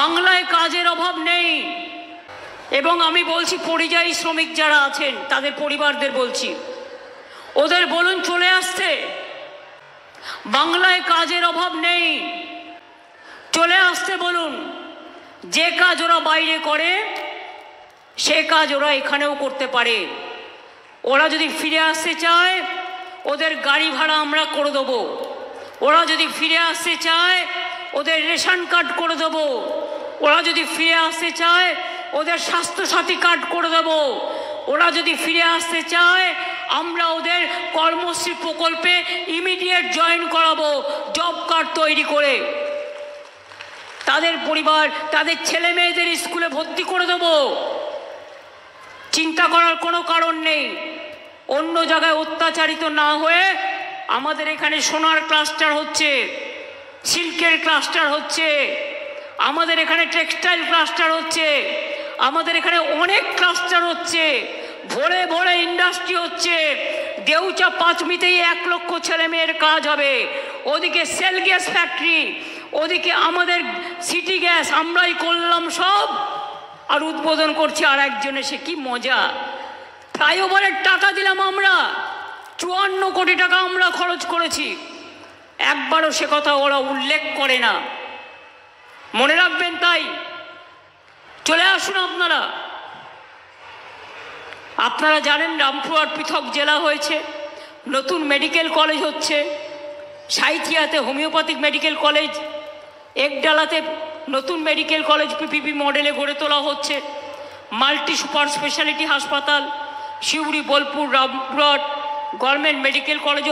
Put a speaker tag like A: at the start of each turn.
A: বাংলায় কাজের অভাব নেই। এবং আমি বলছি পরিযায়ী শ্রমিক যারা আছেন তাদের পরিবারদের বলছি, ওদের বলুন চলে আসতে। বাংলায় কাজের অভাব নেই, চলে আসতে বলুন। যে কাজ ওরা বাইরে করে সে কাজ ওরা এখানেও করতে পারে। ওরা যদি ফিরে আসতে চায় ওদের গাড়ি ভাড়া আমরা করে দেবো। ওরা যদি ফিরে আসতে চায় ওদের রেশন কার্ড করে দেবো। ওরা যদি ফিরে আসতে চায় ওদের স্বাস্থ্যসাথী কার্ড করে দেবো। ওরা যদি ফিরে আসতে চায় আমরা ওদের কর্মশ্রী প্রকল্পে ইমিডিয়েট জয়েন করাবো, জব কার্ড তৈরি করে। তাদের পরিবার, তাদের ছেলে মেয়েদের স্কুলে ভর্তি করে দেবো। চিন্তা করার কোনো কারণ নেই। অন্য জায়গায় অত্যাচারিত না হয়ে আমাদের এখানে সোনার ক্লাস্টার হচ্ছে, সিল্কের ক্লাস্টার হচ্ছে, আমাদের এখানে টেক্সটাইল ক্লাস্টার হচ্ছে, আমাদের এখানে অনেক ক্লাস্টার হচ্ছে, ভোরে ভোরে ইন্ডাস্ট্রি হচ্ছে। দেউচা পাঁচমিতেই 1 লক্ষ ছেলে মেয়ের কাজ হবে। ওদিকে সেল গ্যাস ফ্যাক্টরি, ওদিকে আমাদের সিটি গ্যাস আমরাই করলাম সব, আর উদ্বোধন করছি আর একজনে। সে কি মজা! ফ্লাইওভারের টাকা দিলাম আমরা, 54 কোটি টাকা আমরা খরচ করেছি। একবারও সে কথা ওরা উল্লেখ করে না। মনে রাখবেন, তাই চলে আসুন আপনারা। আপনারা জানেন রামপুরহাট পৃথক জেলা হয়েছে, নতুন মেডিকেল কলেজ হচ্ছে, সাঁইথিয়াতে হোমিওপ্যাথিক মেডিকেল কলেজ, একডালাতে নতুন মেডিকেল কলেজ পিপিপি মডেলে গড়ে তোলা হচ্ছে, মাল্টি সুপার স্পেশালিটি হাসপাতাল, Suri, Bolpur, Rampurhat government medical college